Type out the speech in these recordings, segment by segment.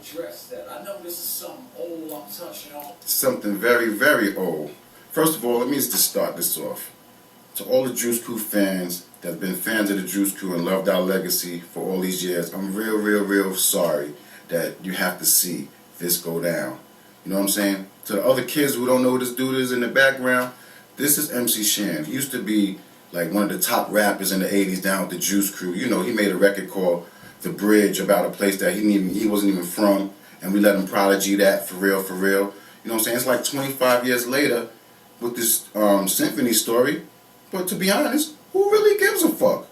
address that. I know this is something old I'm touching on. Something very, very old. First of all, let me just start this off. To all the Juice Crew fans that have been fans of the Juice Crew and loved our legacy for all these years, I'm real sorry that you have to see this go down. You know what I'm saying? To the other kids who don't know who this dude is in the background, this is MC Shan. He used to be like one of the top rappers in the 80s down with the Juice Crew. You know, he made a record called The Bridge about a place that he wasn't even from, and we let him prodigy that for real. You know what I'm saying? It's like 25 years later with this symphony story, but to be honest, who really gives a fuck?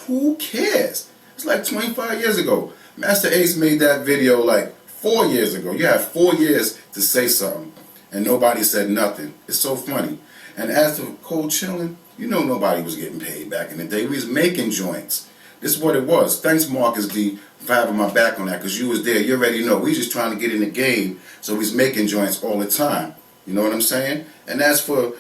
Who cares? It's like 25 years ago. Master Ace made that video like 4 years ago. You have 4 years to say something, and nobody said nothing. It's so funny. And as to Cold Chillin', you know nobody was getting paid back in the day. We was making joints. This is what it was. Thanks, Marcus D, for having my back on that, because you was there. You already know. We just trying to get in the game, so we was making joints all the time. You know what I'm saying? And as for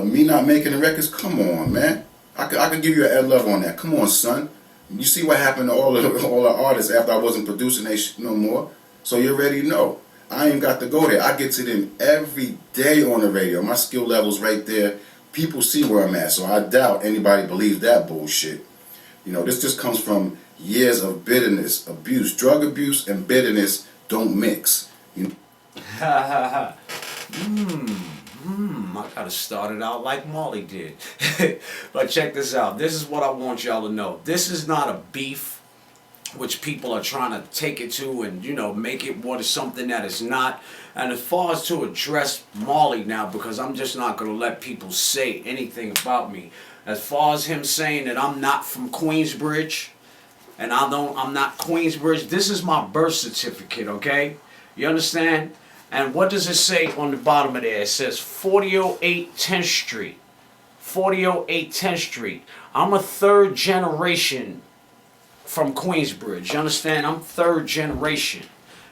me not making the records, come on, man. I could give you an Ed Love on that. Come on, son. You see what happened to all the artists after I wasn't producing they no more. So you already know. I ain't got to go there. I get it in every day on the radio. My skill level's right there. People see where I'm at. So I doubt anybody believes that bullshit. You know, this just comes from years of bitterness, abuse. Drug abuse and bitterness don't mix. You know? I gotta start it out like Marley did. But check this out. This is what I want y'all to know. This is not a beef which people are trying to take it to and, you know, make it what is something that is not. And as far as to address Marley now, because I'm just not going to let people say anything about me. As far as him saying that I'm not from Queensbridge, and I'm not Queensbridge, this is my birth certificate, okay? You understand? And what does it say on the bottom of there? It says 4008 10th Street. 4008 10th Street. I'm a third generation from Queensbridge. You understand? I'm third generation.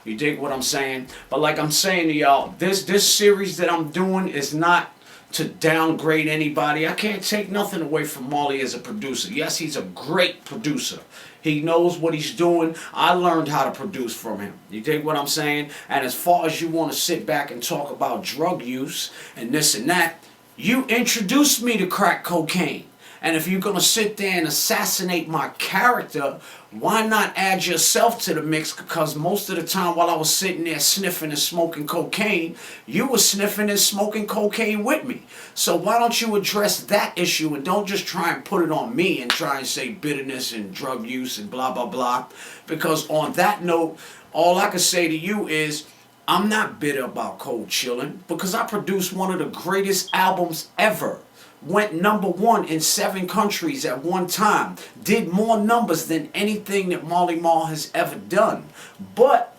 You dig what I'm saying? But like I'm saying to y'all, this series that I'm doing is not to downgrade anybody. I can't take nothing away from Marley as a producer. Yes, he's a great producer. He knows what he's doing. I learned how to produce from him. You dig what I'm saying? And as far as you want to sit back and talk about drug use and this and that, you introduced me to crack cocaine. And if you're going to sit there and assassinate my character, why not add yourself to the mix? Because most of the time while I was sitting there sniffing and smoking cocaine, you were sniffing and smoking cocaine with me. So why don't you address that issue and don't just try and put it on me and try and say bitterness and drug use and blah, blah, blah. Because on that note, all I can say to you is, I'm not bitter about Cold Chillin' because I produced one of the greatest albums ever. Went #1 in 7 countries at one time. Did more numbers than anything that Marley Marl has ever done. But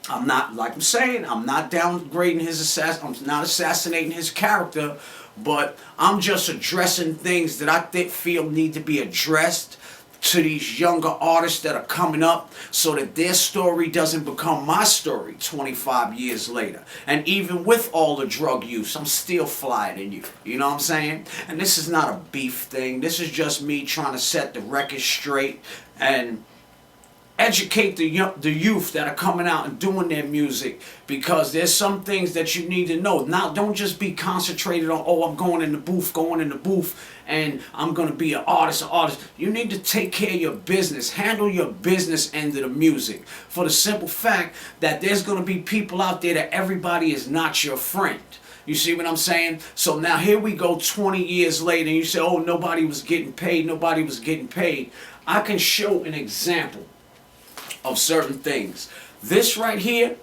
I'm not, like I'm saying, I'm not downgrading his I'm not assassinating his character. But I'm just addressing things that I feel need to be addressed to these younger artists that are coming up so that their story doesn't become my story 25 years later. And even with all the drug use, I'm still flyer than you. You know what I'm saying? And this is not a beef thing. This is just me trying to set the record straight and educate the youth that are coming out and doing their music, because there's some things that you need to know. Now, don't just be concentrated on, oh, I'm going in the booth, and I'm going to be an artist. You need to take care of your business. Handle your business end of the music. For the simple fact that there's going to be people out there that everybody is not your friend. You see what I'm saying? So now here we go 20 years later, and you say, oh, nobody was getting paid. I can show an example of certain things. This right here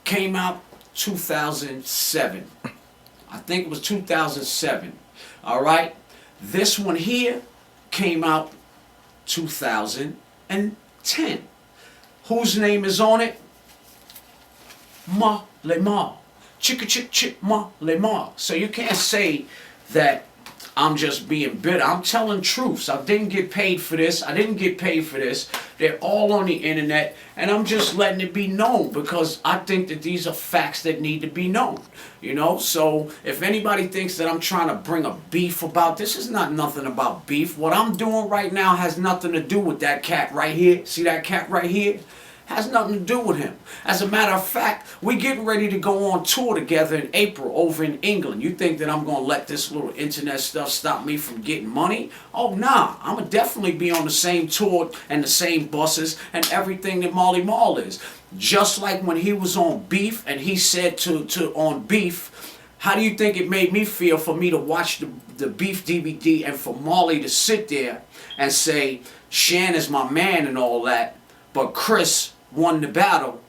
came out 2007. I think it was 2007. All right. This one here came out 2010. Whose name is on it? Marl. Chicka Marl. So you can't say that I'm just being bitter. I'm telling truths. I didn't get paid for this. They're all on the internet, and I'm just letting it be known because I think that these are facts that need to be known. You know, so if anybody thinks that I'm trying to bring a beef about this, is not nothing about beef. What I'm doing right now has nothing to do with that cat right here. See that cat right here? Has nothing to do with him. As a matter of fact, we getting ready to go on tour together in April over in England. You think that I'm going to let this little internet stuff stop me from getting money? Oh, nah. I'm going to definitely be on the same tour and the same buses and everything that Marl is. Just like when he was on Beef and he said to on Beef, how do you think it made me feel for me to watch the Beef DVD and for Marley to sit there and say, Shan is my man and all that, but Chris won the battle?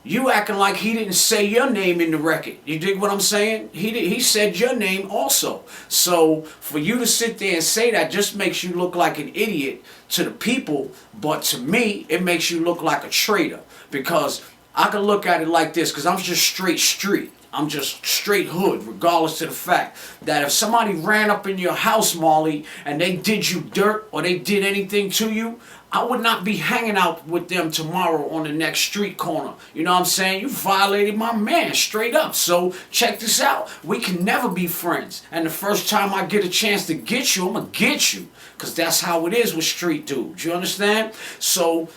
You acting like he didn't say your name in the record. You dig what I'm saying? He said your name also. So for you to sit there and say that just makes you look like an idiot to the people, but to me, it makes you look like a traitor. Because I can look at it like this, because I'm just straight street. I'm just straight hood, regardless of the fact that if somebody ran up in your house, Marley, and they did you dirt or they did anything to you, I would not be hanging out with them tomorrow on the next street corner. You know what I'm saying? You violated my man straight up. So check this out. We can never be friends. And the first time I get a chance to get you, I'm going to get you. Because that's how it is with street dudes. You understand? So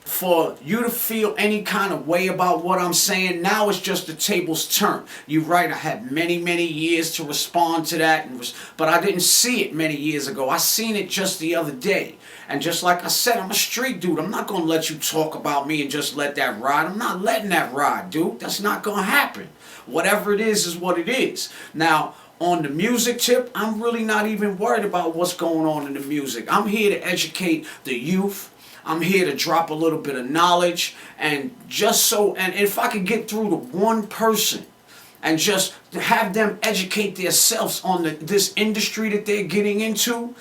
for you to feel any kind of way about what I'm saying, now it's just the tables turn. You're right, I had many, many years to respond to that, but I didn't see it many years ago. I seen it just the other day. And just like I said, I'm a street dude. I'm not going to let you talk about me and just let that ride. I'm not letting that ride, dude. That's not going to happen. Whatever it is what it is. Now, on the music tip, I'm really not even worried about what's going on in the music. I'm here to educate the youth. I'm here to drop a little bit of knowledge, and just so, and if I could get through to one person and just have them educate themselves on this industry that they're getting into,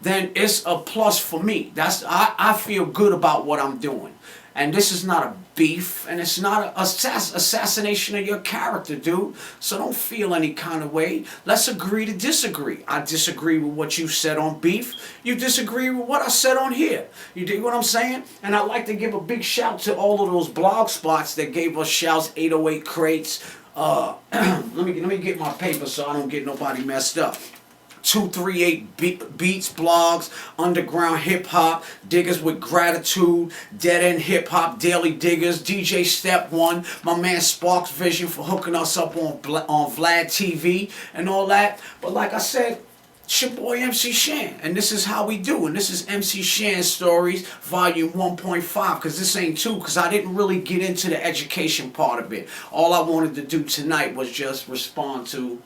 then it's a plus for me. I feel good about what I'm doing. And this is not a beef, and it's not an assassination of your character, dude. So don't feel any kind of way. Let's agree to disagree. I disagree with what you said on Beef. You disagrme with what I said on here. You dig what I'm saying? And I'd like to give a big shout to all of those blog spots that gave us shouts, 808 Crates. Let me get my paper so I don't get nobody messed up. 238 Beats blogs, Underground Hip Hop, Diggers with Gratitude, Dead End Hip Hop, Daily Diggers, DJ Step One, my man Sparks Vision for hooking us up on Vlad TV and all that. But like I said, it's your boy MC Shan, and this is how we do. And this is MC Shan Stories, volume 1.5, because this ain't 2, because I didn't really get into the education part of it. All I wanted to do tonight was just respond to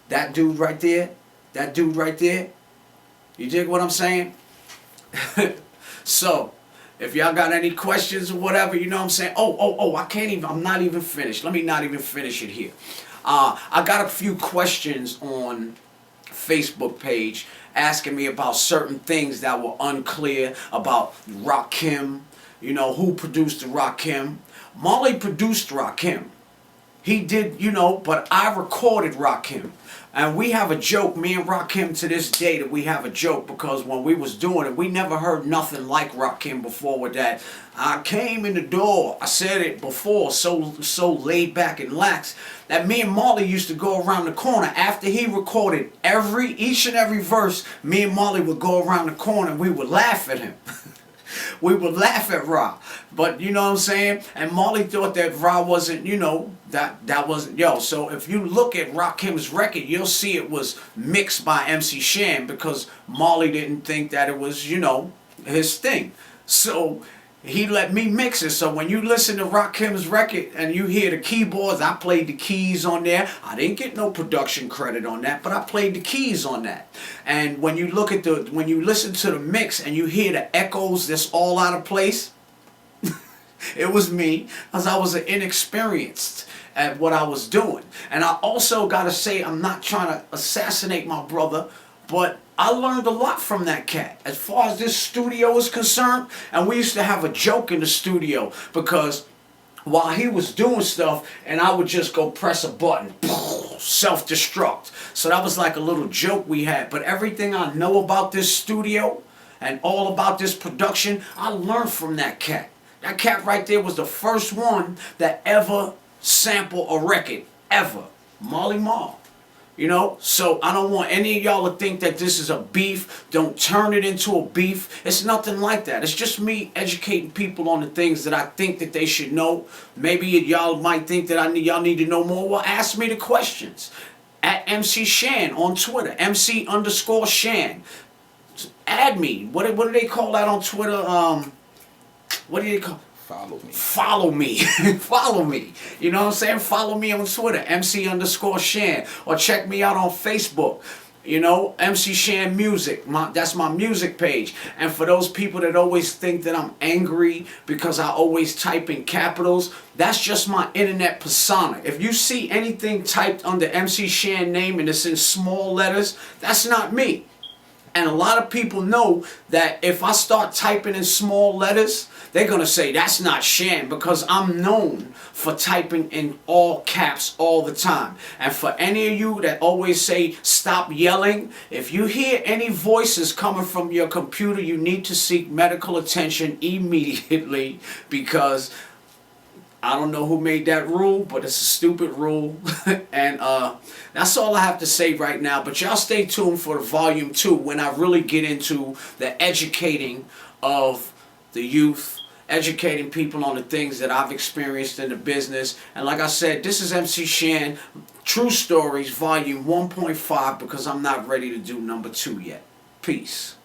that dude right there. That dude right there. You dig what I'm saying? So, if y'all got any questions or whatever, you know what I'm saying? I'm not even finished. Let me not even finish it here. I got a few questions on Facebook page asking me about certain things that were unclear about Rakim. You know, who produced the Rakim? Marley produced Rakim. He did, but I recorded Rakim. And we have a joke, me and Rakim to this day, that we have a joke, because when we was doing it, we never heard nothing like Rakim before with that. I came in the door, I said it before, so laid back and lax, that me and Marley used to go around the corner. After he recorded each and every verse, me and Marley would go around the corner and we would laugh at him. We would laugh at Ra. But you know what I'm saying? And Marley thought that Ra wasn't, that wasn't, so if you look at Rakim's record, you'll see it was mixed by MC Shan, because Marley didn't think that it was, his thing. So he let me mix it. So when you listen to Rakim's record and you hear the keyboards, I played the keys on there. I didn't get no production credit on that, but I played the keys on that. And when you listen to the mix and you hear the echoes that's all out of place, it was me, because I was inexperienced at what I was doing. And I also gotta say, I'm not trying to assassinate my brother, but I learned a lot from that cat as far as this studio is concerned. And we used to have a joke in the studio, because while he was doing stuff and I would just go press a button, self-destruct. So that was like a little joke we had. But everything I know about this studio and all about this production, I learned from that cat. That cat right there was the first one that ever sampled a record, ever. Marl. You know, so I don't want any of y'all to think that this is a beef. Don't turn it into a beef. It's nothing like that. It's just me educating people on the things that I think that they should know. Maybe y'all might think that y'all need to know more. Well, ask me the questions. At MC Shan on Twitter, MC_Shan. Add me. What do they call that on Twitter? What do they call? Follow me. Follow me. Follow me. You know what I'm saying? Follow me on Twitter, MC_Shan. Or check me out on Facebook. You know, MC Shan Music. That's my music page. And for those people that always think that I'm angry because I always type in capitals, that's just my internet persona. If you see anything typed under MC Shan name and it's in small letters, that's not me. And a lot of people know that if I start typing in small letters, they're going to say that's not Shan, because I'm known for typing in all caps all the time. And for any of you that always say stop yelling, if you hear any voices coming from your computer, you need to seek medical attention immediately, because I don't know who made that rule, but it's a stupid rule. And that's all I have to say right now. But y'all stay tuned for the volume 2 when I really get into the educating of the youth, educating people on the things that I've experienced in the business. And like I said, this is MC Shan, True Stories, volume 1.5, because I'm not ready to do number 2 yet. Peace.